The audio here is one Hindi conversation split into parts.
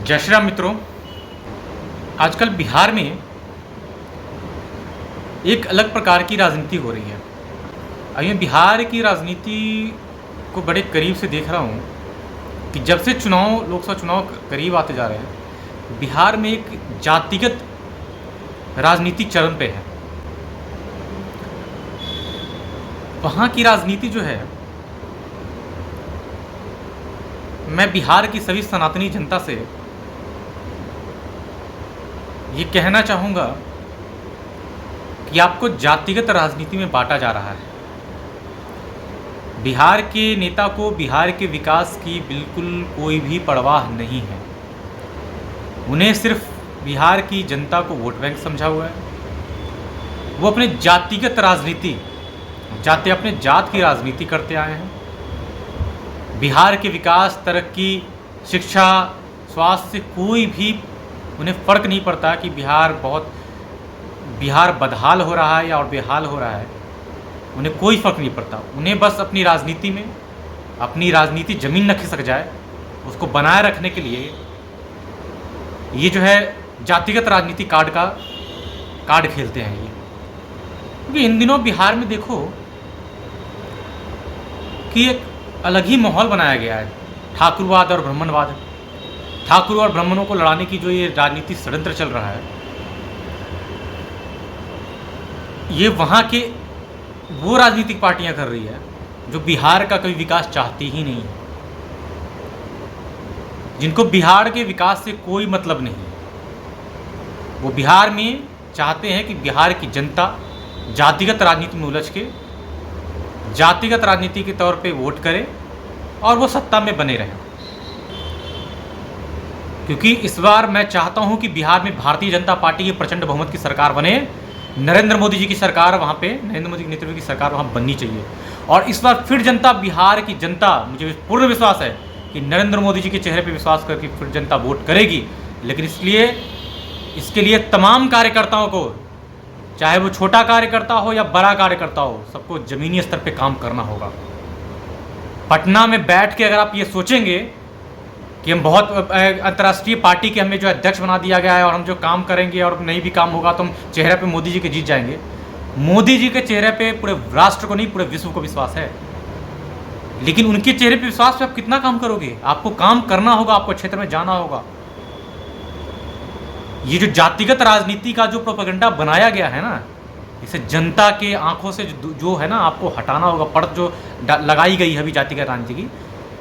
जय श्री राम मित्रों। आजकल बिहार में एक अलग प्रकार की राजनीति हो रही है। अब मैं बिहार की राजनीति को बड़े करीब से देख रहा हूँ कि जब से लोकसभा चुनाव करीब आते जा रहे हैं, बिहार में एक जातिगत राजनीति चरम पे है। वहाँ की राजनीति जो है, मैं बिहार की सभी सनातनी जनता से ये कहना चाहूँगा कि आपको जातिगत राजनीति में बांटा जा रहा है। बिहार के नेता को बिहार के विकास की बिल्कुल कोई भी परवाह नहीं है। उन्हें सिर्फ बिहार की जनता को वोट बैंक समझा हुआ है। वो अपने जातिगत राजनीति, अपने जात की राजनीति करते आए हैं। बिहार के विकास, तरक्की, शिक्षा, स्वास्थ्य से कोई भी उन्हें फ़र्क नहीं पड़ता कि बिहार बदहाल हो रहा है या और बेहाल हो रहा है। उन्हें कोई फ़र्क नहीं पड़ता। उन्हें बस अपनी राजनीति में, अपनी राजनीति ज़मीन न खिसक जाए, उसको बनाए रखने के लिए ये जो है जातिगत राजनीति कार्ड खेलते हैं ये। क्योंकि इन दिनों बिहार में देखो कि एक अलग ही माहौल बनाया गया है। ठाकुरवाद और ब्राह्मणवाद, ठाकुर और ब्राह्मणों को लड़ाने की जो ये राजनीति षड्यंत्र चल रहा है, ये वहाँ के वो राजनीतिक पार्टियां कर रही है जो बिहार का कभी विकास चाहती ही नहीं है, जिनको बिहार के विकास से कोई मतलब नहीं है। वो बिहार में चाहते हैं कि बिहार की जनता जातिगत राजनीति में उलझ के जातिगत राजनीति के तौर पे वोट करे और वो सत्ता में बने रहें। क्योंकि इस बार मैं चाहता हूं कि बिहार में भारतीय जनता पार्टी की प्रचंड बहुमत की सरकार बने। नरेंद्र मोदी जी की सरकार वहाँ पे, नरेंद्र मोदी के नेतृत्व की सरकार वहाँ बननी चाहिए। और इस बार फिर बिहार की जनता, मुझे पूर्ण विश्वास है कि नरेंद्र मोदी जी के चेहरे पे विश्वास करके फिर जनता वोट करेगी। लेकिन इसके लिए तमाम कार्यकर्ताओं को, चाहे वो छोटा कार्यकर्ता हो या बड़ा कार्यकर्ता हो, सबको ज़मीनी स्तर पे काम करना होगा। पटना में बैठ के अगर आप ये सोचेंगे कि हम बहुत अंतर्राष्ट्रीय पार्टी के हमें जो अध्यक्ष बना दिया गया है और हम जो काम करेंगे और नहीं भी काम होगा तो हम चेहरे पे मोदी जी के जीत जाएंगे। मोदी जी के चेहरे पे पूरे राष्ट्र को नहीं, पूरे विश्व को विश्वास है। लेकिन उनके चेहरे पे विश्वास पे आप कितना काम करोगे? आपको काम करना होगा, आपको क्षेत्र में जाना होगा। ये जो जातिगत राजनीति का जो प्रोपेगेंडा बनाया गया है ना, इसे जनता के आंखों से जो है ना, आपको हटाना होगा। पड़त जो लगाई गई है अभी जातिगत राजनीति की,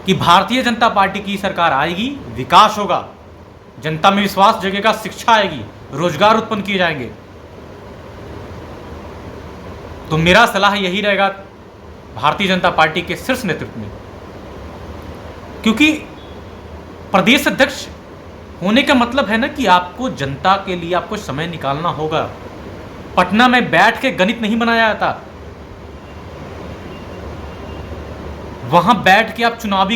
कि भारतीय जनता पार्टी की सरकार आएगी, विकास होगा, जनता में विश्वास जगेगा, शिक्षा आएगी, रोजगार उत्पन्न किए जाएंगे। तो मेरा सलाह यही रहेगा भारतीय जनता पार्टी के शीर्ष नेतृत्व में, क्योंकि प्रदेश अध्यक्ष होने का मतलब है ना कि आपको जनता के लिए आपको समय निकालना होगा। पटना में बैठ के गणित नहीं बनाया जाता। वहां बैठ के आप चुनाव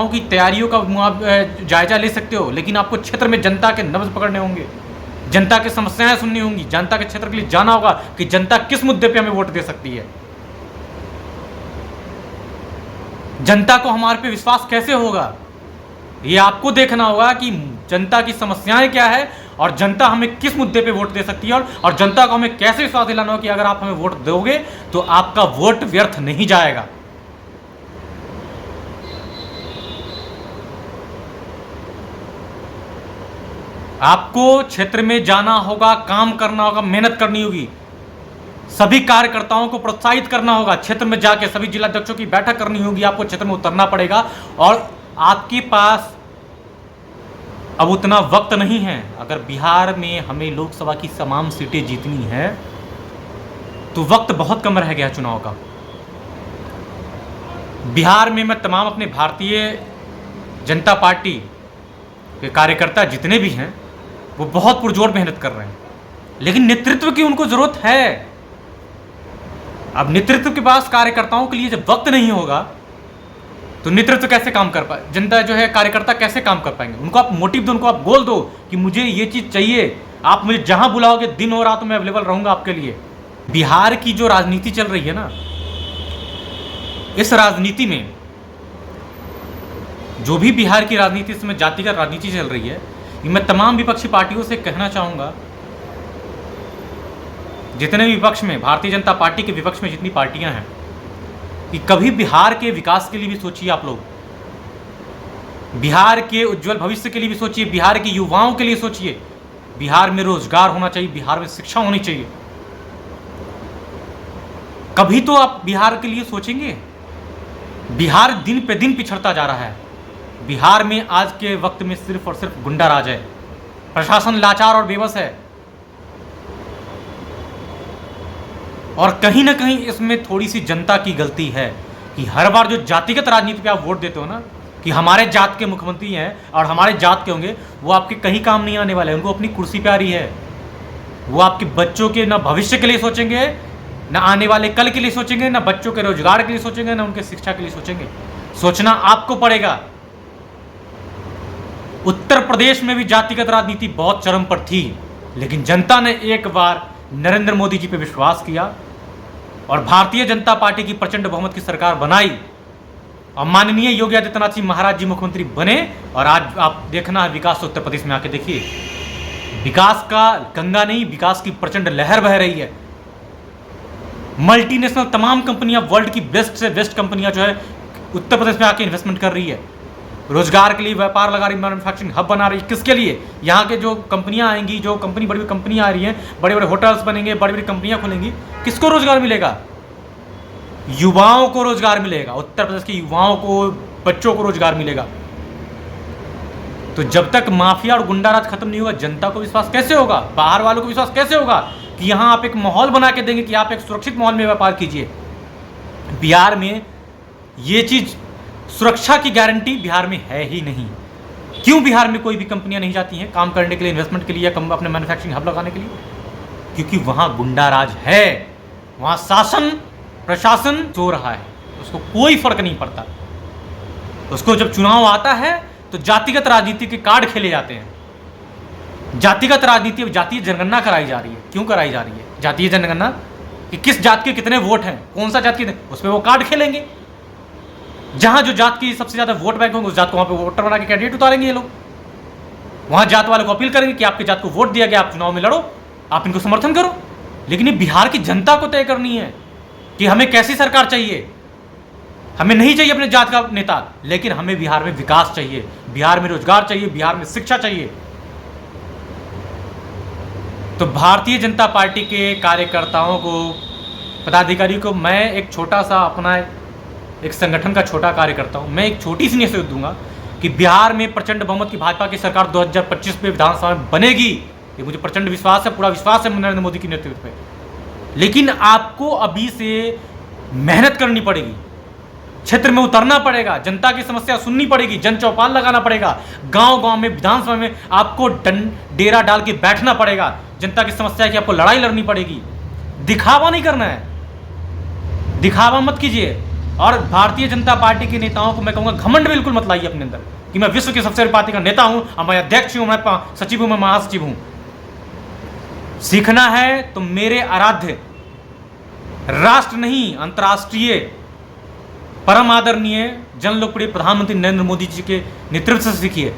की तैयारियों का जायजा ले सकते हो, लेकिन आपको क्षेत्र में जनता के नब्ज पकड़ने होंगे, जनता की समस्याएं सुननी होंगी, जनता के क्षेत्र के लिए जाना होगा कि जनता किस मुद्दे पे हमें वोट दे सकती है, जनता को हमारे पे विश्वास कैसे होगा। ये आपको देखना होगा कि जनता की समस्याएं क्या है और जनता हमें किस मुद्दे पे वोट दे सकती है, और जनता को हमें कैसे विश्वास दिलाना होगा कि अगर आप हमें वोट दोगे तो आपका वोट व्यर्थ नहीं जाएगा। आपको क्षेत्र में जाना होगा, काम करना होगा, मेहनत करनी होगी, सभी कार्यकर्ताओं को प्रोत्साहित करना होगा, क्षेत्र में जाके सभी जिलाध्यक्षों की बैठक करनी होगी, आपको क्षेत्र में उतरना पड़ेगा। और आपके पास अब उतना वक्त नहीं है। अगर बिहार में हमें लोकसभा की तमाम सीटें जीतनी है तो वक्त बहुत कम रह गया चुनाव का। बिहार में मैं तमाम अपने भारतीय जनता पार्टी के कार्यकर्ता जितने भी हैं वो बहुत पुरजोर मेहनत कर रहे हैं, लेकिन नेतृत्व की उनको जरूरत है। अब नेतृत्व के पास कार्यकर्ताओं के लिए जब वक्त नहीं होगा तो नेतृत्व कैसे काम कर पाए, जनता जो है कार्यकर्ता कैसे काम कर पाएंगे? उनको आप मोटिव दो, उनको आप गोल दो कि मुझे ये चीज़ चाहिए, आप मुझे जहां बुलाओगे दिन और रात में अवेलेबल रहूंगा आपके लिए। बिहार की जो राजनीति चल रही है ना, इस राजनीति में जो भी बिहार की राजनीति, इसमें जातिगत राजनीति चल रही है, कि मैं तमाम विपक्षी पार्टियों से कहना चाहूँगा, जितने भी विपक्ष में, भारतीय जनता पार्टी के विपक्ष में जितनी पार्टियां हैं, कि कभी बिहार के विकास के लिए भी सोचिए आप लोग, बिहार के उज्जवल भविष्य के लिए भी सोचिए, बिहार के युवाओं के लिए सोचिए। बिहार में रोजगार होना चाहिए, बिहार में शिक्षा होनी चाहिए। कभी तो आप बिहार के लिए सोचेंगे। बिहार दिन पे दिन पिछड़ता जा रहा है। बिहार में आज के वक्त में सिर्फ और सिर्फ गुंडा राज है, प्रशासन लाचार और बेबस है, और कहीं ना कहीं इसमें थोड़ी सी जनता की गलती है कि हर बार जो जातिगत राजनीति पे आप वोट देते हो ना, कि हमारे जात के मुख्यमंत्री हैं और हमारे जात के होंगे, वो आपके कहीं काम नहीं आने वाले हैं। उनको अपनी कुर्सी पे आ रही है। वो आपके बच्चों के ना भविष्य के लिए सोचेंगे, ना आने वाले कल के लिए सोचेंगे, ना बच्चों के रोजगार के लिए सोचेंगे, ना उनके शिक्षा के लिए सोचेंगे। सोचना आपको पड़ेगा। उत्तर प्रदेश में भी जातिगत राजनीति बहुत चरम पर थी, लेकिन जनता ने एक बार नरेंद्र मोदी जी पे विश्वास किया और भारतीय जनता पार्टी की प्रचंड बहुमत की सरकार बनाई, और माननीय योगी आदित्यनाथ जी महाराज जी मुख्यमंत्री बने। और आज आप देखना है विकास उत्तर प्रदेश में आके देखिए, विकास का गंगा नहीं, विकास की प्रचंड लहर बह रही है। मल्टीनेशनल तमाम कंपनियां, वर्ल्ड की बेस्ट से बेस्ट कंपनियां जो है उत्तर प्रदेश में आके इन्वेस्टमेंट कर रही है, रोजगार के लिए व्यापार लगा रही, मैन्युफैक्चरिंग हब बना रही। किसके लिए? यहाँ के जो कंपनियां आएंगी, जो बड़ी बड़ी कंपनियां आ रही हैं, बड़े बड़े होटल्स बनेंगे, बड़ी बड़ी कंपनियां खुलेंगी, किसको रोजगार मिलेगा? युवाओं को रोजगार मिलेगा। उत्तर प्रदेश के युवाओं को, बच्चों को रोजगार मिलेगा। तो जब तक माफिया और गुंडा राज खत्म नहीं होगा, जनता को विश्वास कैसे होगा? बाहर वालों को विश्वास कैसे होगा कि यहाँ आप एक माहौल बना के देंगे कि आप एक सुरक्षित माहौल में व्यापार कीजिए? बिहार में ये चीज, सुरक्षा की गारंटी बिहार में है ही नहीं। क्यों बिहार में कोई भी कंपनियां नहीं जाती हैं काम करने के लिए, इन्वेस्टमेंट के लिए, या अपने मैन्युफैक्चरिंग हब लगाने के लिए? क्योंकि वहां गुंडा राज है, वहां शासन प्रशासन सो रहा है, उसको कोई फर्क नहीं पड़ता। उसको जब चुनाव आता है तो जातिगत राजनीति के कार्ड खेले जाते हैं। जातिगत राजनीति, जातीय जनगणना कराई जा रही है। क्यों कराई जा रही है जातीय जनगणना? कि किस जात के कितने वोट हैं, कौन सा जात के, उस पर वो कार्ड खेलेंगे। जहां जो जात की सबसे ज्यादा वोट बैंक होंगे, उस जात को वहां पे वोटर बना के कैंडिडेट उतारेंगे ये लोग। वहां जात वालों को अपील करेंगे कि आपके जात को वोट दिया गया, आप चुनाव में लड़ो, आप इनको समर्थन करो। लेकिन ये बिहार की जनता को तय करनी है कि हमें कैसी सरकार चाहिए। हमें नहीं चाहिए अपने जात का नेता, लेकिन हमें बिहार में विकास चाहिए, बिहार में रोजगार चाहिए, बिहार में शिक्षा चाहिए। तो भारतीय जनता पार्टी के कार्यकर्ताओं को, पदाधिकारियों को मैं एक छोटा सा, अपना एक संगठन का छोटा कार्यकर्ता हूं, मैं एक छोटी सी नसीहत दूंगा कि बिहार में प्रचंड बहुमत की भाजपा की सरकार 2025 में विधानसभा में बनेगी। ये मुझे प्रचंड विश्वास है, पूरा विश्वास है नरेंद्र मोदी के नेतृत्व पे। लेकिन आपको अभी से मेहनत करनी पड़ेगी, क्षेत्र में उतरना पड़ेगा, जनता की समस्या सुननी पड़ेगी, जन चौपाल लगाना पड़ेगा, गांव गांव में, विधानसभा में आपको डेरा डाल के बैठना पड़ेगा। जनता की समस्या की आपको लड़ाई लड़नी पड़ेगी। दिखावा नहीं करना है, दिखावा मत कीजिए। और भारतीय जनता पार्टी के नेताओं को मैं कहूंगा, घमंड बिल्कुल मत लाइए अपने अंदर कि मैं विश्व की सबसे बड़ी पार्टी का नेता हूं, मैं अध्यक्ष हूं, मैं सचिव हूं, मैं महासचिव हूं। सीखना है तो मेरे आराध्य, राष्ट्र नहीं अंतर्राष्ट्रीय, परम आदरणीय, जन लोकप्रिय प्रधानमंत्री नरेंद्र मोदी जी के नेतृत्व से सीखिए।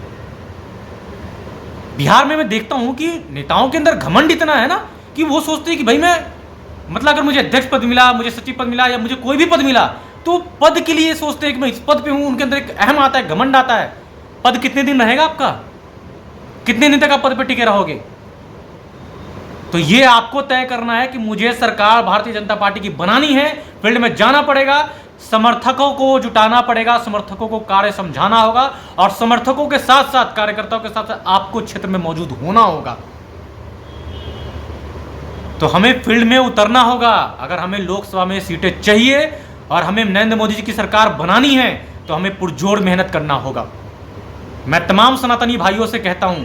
बिहार में मैं देखता हूं कि नेताओं के अंदर घमंड इतना है ना कि वो सोचते हैं कि भाई मैं, मतलब अगर मुझे अध्यक्ष पद मिला, मुझे सचिव पद मिला, या मुझे कोई भी पद मिला, तो पद के लिए सोचते हैं कि मैं इस पद पे हूं। उनके अंदर एक अहम आता है, घमंड आता है। पद कितने दिन रहेगा आपका? कितने दिन तक आप पद पे टिके रहोगे? तो ये आपको तय करना है कि मुझे सरकार भारतीय जनता पार्टी की बनानी है। फील्ड में जाना पड़ेगा, समर्थकों को जुटाना पड़ेगा, समर्थकों को कार्य समझाना होगा, और समर्थकों के साथ साथ, कार्यकर्ताओं के साथ साथ आपको क्षेत्र में मौजूद होना होगा। तो हमें फील्ड में उतरना होगा। अगर हमें लोकसभा में सीटें चाहिए और हमें नरेंद्र मोदी जी की सरकार बनानी है, तो हमें पुरजोर मेहनत करना होगा। मैं तमाम सनातनी भाइयों से कहता हूं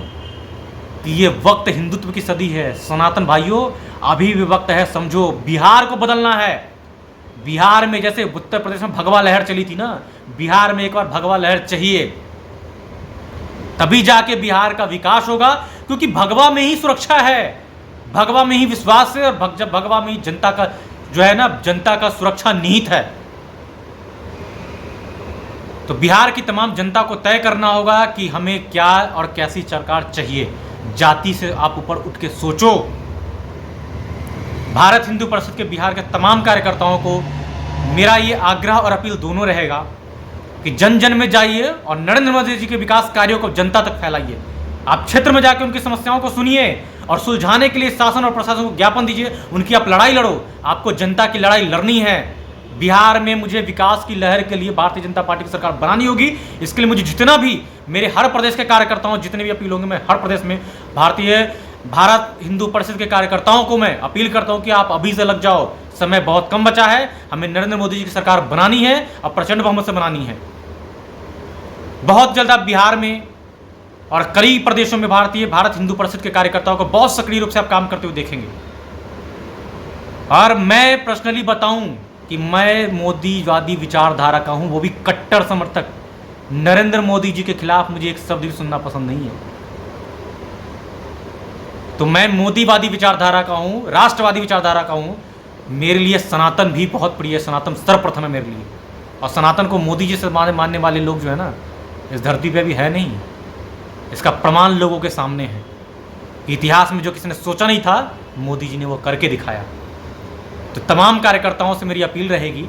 कि ये वक्त हिंदुत्व की सदी है। सनातन भाइयों, अभी भी वक्त है, समझो, बिहार को बदलना है। बिहार में जैसे उत्तर प्रदेश में भगवा लहर चली थी ना, बिहार में एक बार भगवा लहर चाहिए, तभी जाके बिहार का विकास होगा। क्योंकि भगवा में ही सुरक्षा है, भगवा में ही विश्वास है, और भगवा में ही जनता का जो है ना, जनता का सुरक्षा निहित है। तो बिहार की तमाम जनता को तय करना होगा कि हमें क्या और कैसी सरकार चाहिए। जाति से आप ऊपर उठ के सोचो। भारत हिंदू परिषद के बिहार के तमाम कार्यकर्ताओं को मेरा ये आग्रह और अपील दोनों रहेगा कि जन जन में जाइए और नरेंद्र मोदी जी के विकास कार्यों को जनता तक फैलाइए। आप क्षेत्र में जाकर उनकी समस्याओं को सुनिए और सुलझाने के लिए शासन और प्रशासन को ज्ञापन दीजिए। उनकी आप लड़ाई लड़ो, आपको जनता की लड़ाई लड़नी है। बिहार में मुझे विकास की लहर के लिए भारतीय जनता पार्टी की सरकार बनानी होगी। इसके लिए मुझे जितना भी मेरे हर प्रदेश के कार्यकर्ताओं जितने भी अपील होंगे, मैं हर प्रदेश में भारत हिंदू परिषद के कार्यकर्ताओं को मैं अपील करता हूं कि आप अभी से लग जाओ। समय बहुत कम बचा है। हमें नरेंद्र मोदी जी की सरकार बनानी है और प्रचंड बहुमत से बनानी है। बहुत जल्द आप बिहार में और कई प्रदेशों में भारत हिंदू परिषद के कार्यकर्ताओं को बहुत सक्रिय रूप से आप काम करते हुए देखेंगे। और मैं पर्सनली बताऊं कि मैं मोदीवादी विचारधारा का हूं, वो भी कट्टर समर्थक। नरेंद्र मोदी जी के खिलाफ मुझे एक शब्द भी सुनना पसंद नहीं है। तो मैं मोदीवादी विचारधारा का हूं, राष्ट्रवादी विचारधारा का हूं। मेरे लिए सनातन भी बहुत प्रिय है। सनातन सर्वप्रथम है मेरे लिए। और सनातन को मोदी जी से मानने वाले लोग जो है ना, इस धरती पे भी है नहीं। इसका प्रमाण लोगों के सामने है। इतिहास में जो किसी ने सोचा नहीं था, मोदी जी ने वो करके दिखाया। तो तमाम कार्यकर्ताओं से मेरी अपील रहेगी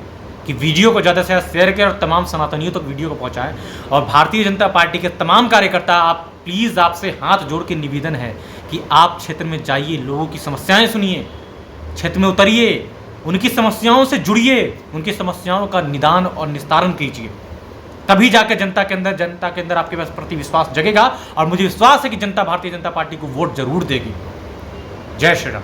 कि वीडियो को ज़्यादा से ज़्यादा शेयर करें और तमाम सनातनियों तक वीडियो को पहुंचाएं। और भारतीय जनता पार्टी के तमाम कार्यकर्ता, आप प्लीज़, आपसे हाथ जोड़ के निवेदन है कि आप क्षेत्र में जाइए, लोगों की समस्याएं सुनिए, क्षेत्र में उतरिए, उनकी समस्याओं से जुड़िए, उनकी समस्याओं का निदान और निस्तारण कीजिए। तभी जाकर जनता के अंदर आपके पास प्रति विश्वास जगेगा। और मुझे विश्वास है कि जनता भारतीय जनता पार्टी को वोट जरूर देगी। जय श्री राम।